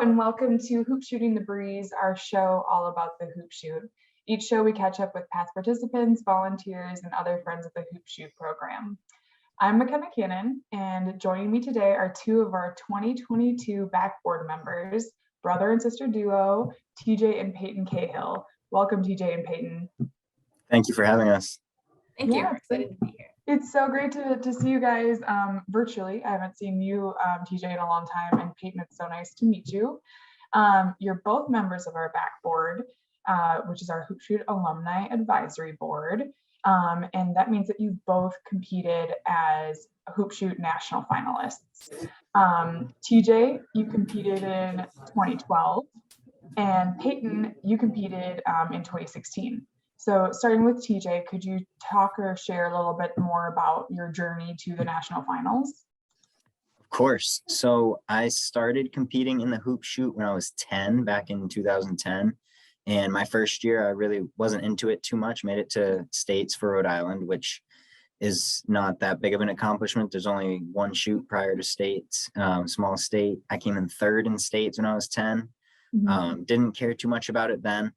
and welcome to Hoop Shooting the Breeze, our show all about the hoop shoot. Each show we catch up with past participants, volunteers, and other friends of the Hoop Shoot program. I'm McKenna Cannon, and joining me today are two of our 2022 BackBoard members, brother and sister duo, TJ and Peyton Cahill. Welcome, TJ and Peyton. Thank you for having us. Thank you. We're excited to be here. It's so great to see you guys virtually. I haven't seen you, TJ, in a long time, and Peyton, it's so nice to meet you. You're both members of our BackBoard, which is our Hoop Shoot Alumni Advisory Board. And that means that you both competed as Hoop Shoot National Finalists. TJ, you competed in 2012, and Peyton, you competed in 2016. So starting with TJ, could you talk or share a little bit more about your journey to the national finals? Of course. So I started competing in the hoop shoot when I was 10, back in 2010. And my first year, I really wasn't into it too much, made it to states for Rhode Island, which is not that big of an accomplishment. There's only one shoot prior to states, small state. I came in third in states when I was 10. Didn't care too much about it then.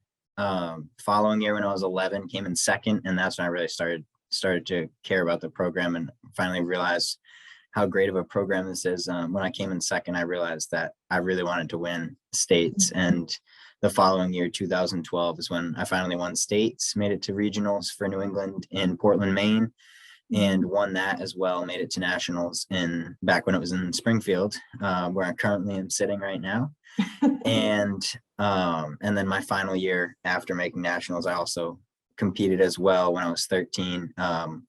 Following year when I was 11, came in second, and that's when I really started to care about the program and finally realized how great of a program this is. When I came in second, I realized that I really wanted to win states, and the following year, 2012, is when I finally won states, made it to regionals for New England in Portland, Maine, and won that as well, made it to nationals back when it was in Springfield, where I currently am sitting right now. And then my final year after making nationals, I also competed as well when I was 13,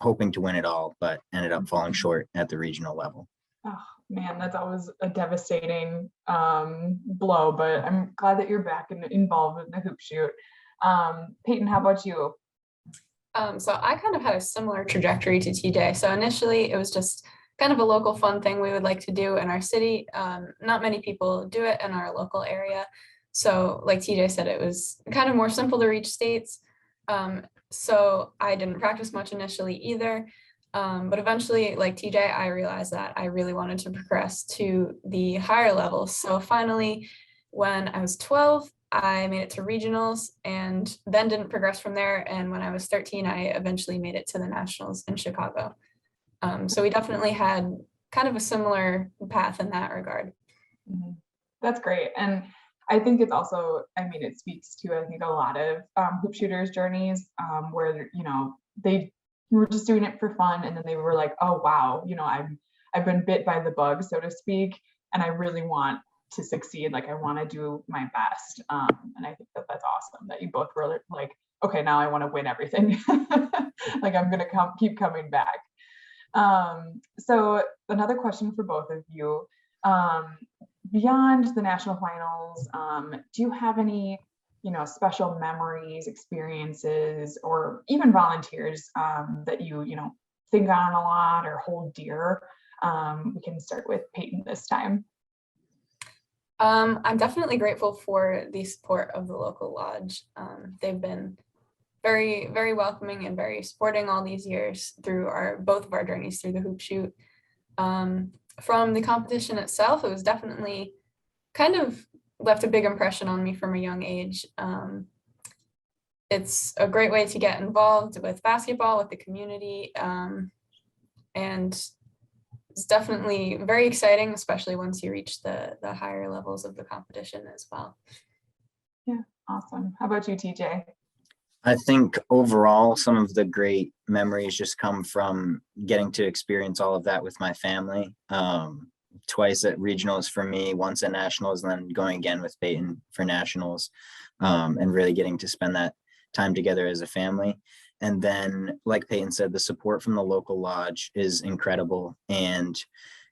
hoping to win it all, but ended up falling short at the regional level. Oh man, that's always a devastating blow, but I'm glad that you're back and involved in the hoop shoot. Peyton, how about you? So I kind of had a similar trajectory to TJ. So initially it was just kind of a local fun thing we would like to do in our city. Not many people do it in our local area. So like TJ said, it was kind of more simple to reach states. So I didn't practice much initially either. But eventually, like TJ, I realized that I really wanted to progress to the higher levels. So finally, when I was 12, I made it to regionals and then didn't progress from there. And when I was 13, I eventually made it to the nationals in Chicago. So we definitely had kind of a similar path in that regard. That's great. And I think it's also, it speaks to, I think, a lot of hoop shooters' journeys where, they were just doing it for fun. And then they were like, oh, wow, I've been bit by the bug, so to speak, and I really want to succeed. Like, I want to do my best. And I think that that's awesome that you both were like, okay, now I want to win everything. Like, I'm going to keep coming back. So another question for both of you, beyond the national finals, do you have any, special memories, experiences, or even volunteers that you think on a lot or hold dear? We can start with Peyton this time. I'm definitely grateful for the support of the local lodge. They've been very, very welcoming and very supporting all these years through both of our journeys through the hoop shoot. From the competition itself, it was definitely kind of left a big impression on me from a young age. It's a great way to get involved with basketball, with the community, and it's definitely very exciting, especially once you reach the higher levels of the competition as well. Yeah, awesome. How about you, TJ? I think overall, some of the great memories just come from getting to experience all of that with my family. Twice at regionals for me, once at nationals, and then going again with Peyton for nationals, and really getting to spend that time together as a family. And then, like Peyton said, the support from the local lodge is incredible. And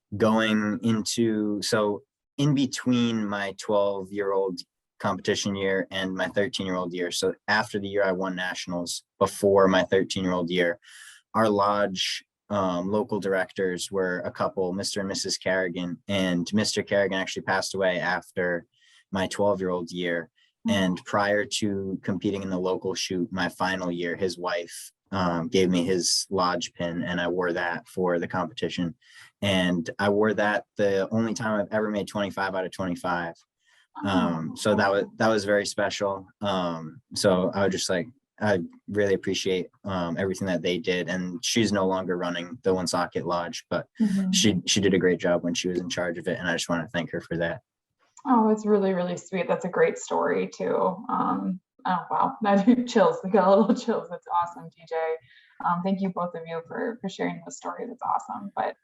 in between my 12-year-old competition year and my 13-year-old year, so after the year I won nationals, before my 13-year-old year, our lodge local directors were a couple, Mr. and Mrs. Carrigan, and Mr. Carrigan actually passed away after my 12-year-old year. And prior to competing in the local shoot, my final year, his wife gave me his lodge pin, and I wore that for the competition. And I wore that the only time I've ever made 25 out of 25. So that was very special. So I would just like, I really appreciate everything that they did. And she's no longer running the Woonsocket Lodge, but Mhm. she did a great job when she was in charge of it. And I just want to thank her for that. Oh, it's really, really sweet. That's a great story too. Oh wow, that chills. I got a little chills. That's awesome, TJ. Thank you both of you for sharing the story. That's awesome. But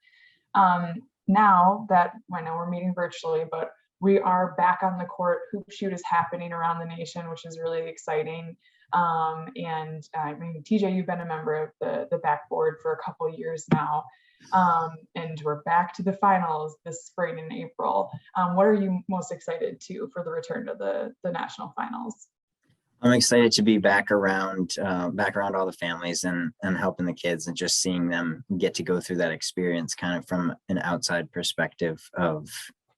now that I know we're meeting virtually, but we are back on the court. Hoop Shoot is happening around the nation, which is really exciting. And I mean, TJ, you've been a member of the BackBoard for a couple of years now. And we're back to the finals this spring in April. What are you most excited for the return to the national finals? I'm excited to be back around all the families and helping the kids and just seeing them get to go through that experience kind of from an outside perspective of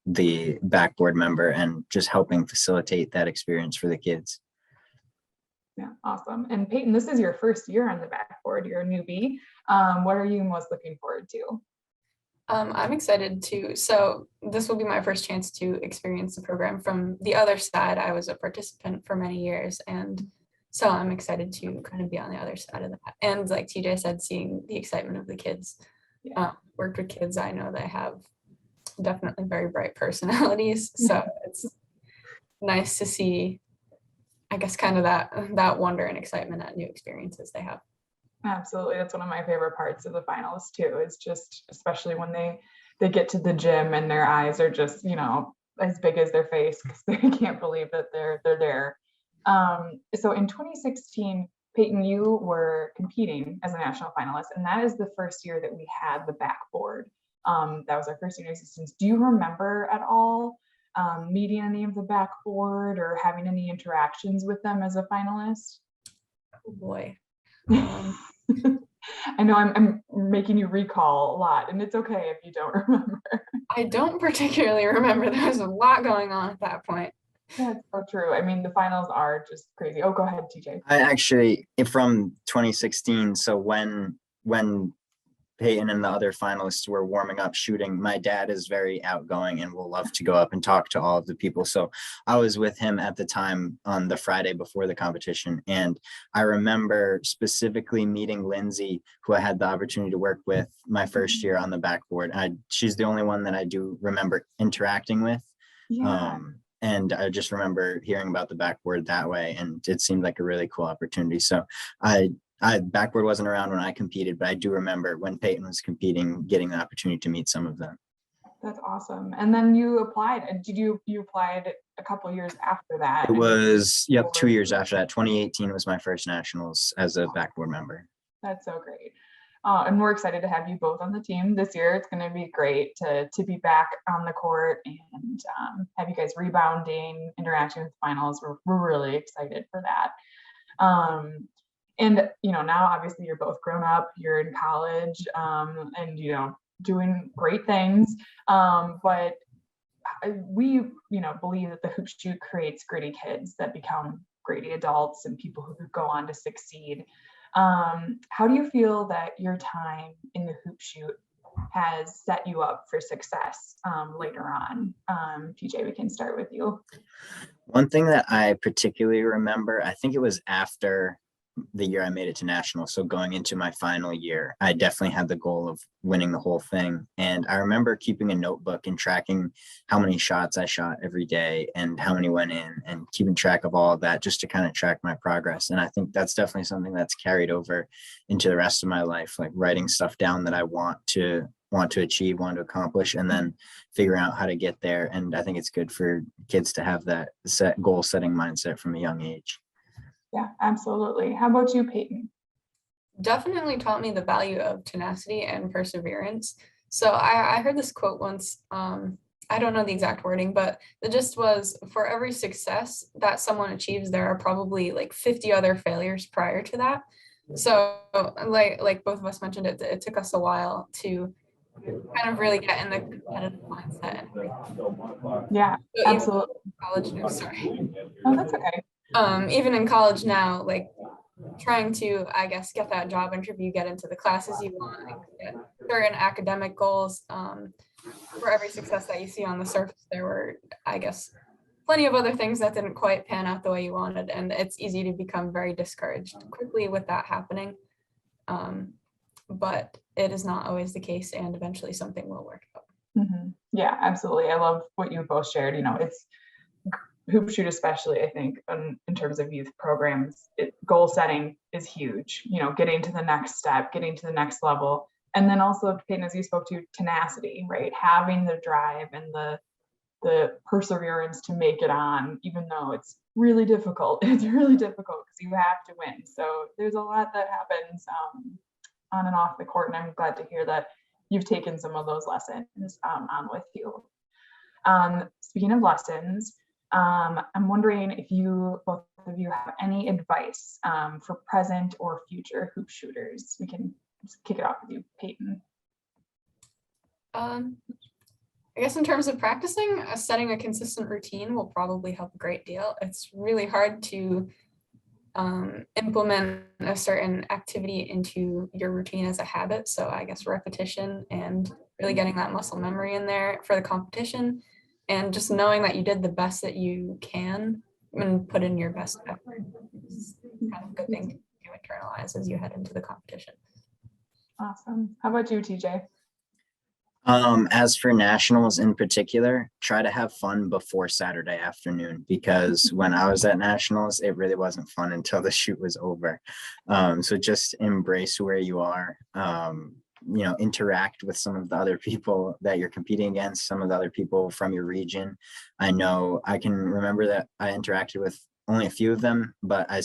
the BackBoard member and just helping facilitate that experience for the kids. Yeah, awesome. And Peyton, this is your first year on the BackBoard. You're a newbie. What are you most looking forward to? I'm excited too. So this will be my first chance to experience the program from the other side. I was a participant for many years, and so I'm excited to kind of be on the other side of that. And like TJ said, seeing the excitement of the kids. Worked with kids, I know they have definitely very bright personalities. So it's nice to see, I guess, kind of that wonder and excitement at new experiences they have. Absolutely. That's one of my favorite parts of the finals too, is just especially when they get to the gym and their eyes are just, as big as their face because they can't believe that they're there. So in 2016, Peyton, you were competing as a national finalist, and that is the first year that we had the BackBoard. That was our first year in existence. Do you remember at all meeting any of the BackBoard or having any interactions with them as a finalist? Oh boy. I know I'm making you recall a lot, and it's okay if you don't remember. I don't particularly remember. There was a lot going on at that point. That's so true. I mean, the finals are just crazy. Oh, go ahead, TJ. I actually, from 2016, so when Peyton and the other finalists were warming up shooting, my dad is very outgoing and will love to go up and talk to all of the people. So I was with him at the time on the Friday before the competition. And I remember specifically meeting Lindsay, who I had the opportunity to work with my first year on the BackBoard. She's the only one that I do remember interacting with. Yeah. And I just remember hearing about the BackBoard that way. And it seemed like a really cool opportunity. So BackBoard wasn't around when I competed, but I do remember when Peyton was competing, getting the opportunity to meet some of them. That's awesome. And then you applied. Did you applied a couple of years after that? It was, 2 years after that. 2018 was my first nationals as a BackBoard member. That's so great. And we're excited to have you both on the team this year. It's going to be great to be back on the court and have you guys rebounding, interacting with finals. We're really excited for that. And now obviously you're both grown up, you're in college, and doing great things. But we believe that the Hoop Shoot creates gritty kids that become gritty adults and people who go on to succeed. How do you feel that your time in the Hoop Shoot has set you up for success later on? TJ, we can start with you. One thing that I particularly remember, I think it was after the year I made it to national. So going into my final year, I definitely had the goal of winning the whole thing. And I remember keeping a notebook and tracking how many shots I shot every day and how many went in and keeping track of all of that just to kind of track my progress. And I think that's definitely something that's carried over into the rest of my life, like writing stuff down that I want to achieve, want to accomplish, and then figuring out how to get there. And I think it's good for kids to have that goal setting mindset from a young age. Yeah, absolutely. How about you, Peyton? Definitely taught me the value of tenacity and perseverance. So I heard this quote once. I don't know the exact wording, but the gist was, for every success that someone achieves, there are probably like 50 other failures prior to that. So like both of us mentioned, it took us a while to kind of really get in the competitive mindset. Yeah, so absolutely. College, sorry. Oh, that's okay. Even in college now, like trying to, I guess, get that job interview, get into the classes you want, and get certain academic goals. For every success that you see on the surface, there were, I guess, plenty of other things that didn't quite pan out the way you wanted, and it's easy to become very discouraged quickly with that happening. But it is not always the case, and eventually something will work out. Yeah, absolutely. I love what you both shared. It's Hoop Shoot, especially, I think, in terms of youth programs, goal setting is huge. Getting to the next step, getting to the next level. And then also, Peyton, as you spoke to, tenacity, right? Having the drive and the perseverance to make it on, even though it's really difficult. It's really difficult because you have to win. So there's a lot that happens on and off the court. And I'm glad to hear that you've taken some of those lessons on with you. Speaking of lessons, I'm wondering if both of you have any advice for present or future hoop shooters. We can just kick it off with you, Peyton. I guess in terms of practicing, setting a consistent routine will probably help a great deal. It's really hard to implement a certain activity into your routine as a habit. So I guess repetition and really getting that muscle memory in there for the competition, and just knowing that you did the best that you can and put in your best effort is kind of a good thing to internalize as you head into the competition. Awesome. How about you, TJ? As for nationals in particular, try to have fun before Saturday afternoon, because when I was at nationals, it really wasn't fun until the shoot was over. So just embrace where you are, interact with some of the other people that you're competing against, some of the other people from your region. I know I can remember that I interacted with only a few of them, but I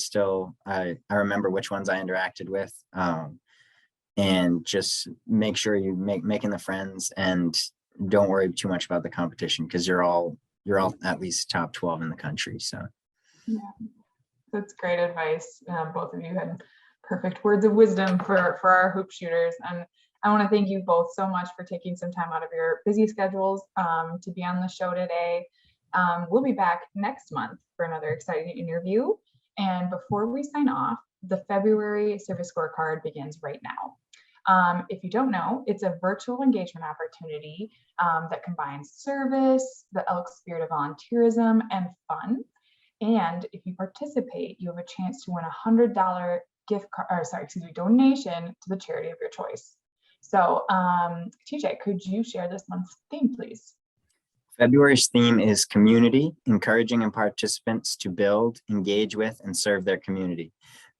remember which ones I interacted with. And just make sure you making the friends, and don't worry too much about the competition, because you're all at least top 12 in the country. So yeah, that's great advice. Both of you had perfect words of wisdom for our hoop shooters, and I want to thank you both so much for taking some time out of your busy schedules to be on the show today. We'll be back next month for another exciting interview, and before we sign off, the February Service Scorecard begins right now. If you don't know, it's a virtual engagement opportunity that combines service, the Elks spirit of volunteerism, and fun. And if you participate, you have a chance to win a $100 donation to the charity of your choice. So, TJ, could you share this month's theme, please? February's theme is community, encouraging participants to build, engage with, and serve their community.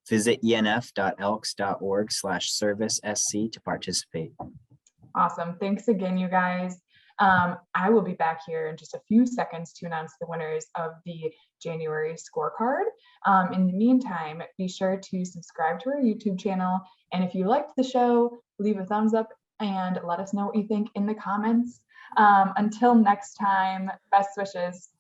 Visit enf.elks.org/servicesc to participate. Awesome. Thanks again, you guys. I will be back here in just a few seconds to announce the winners of the January scorecard. In the meantime, be sure to subscribe to our YouTube channel. And if you liked the show, leave a thumbs up and let us know what you think in the comments. Until next time, best wishes.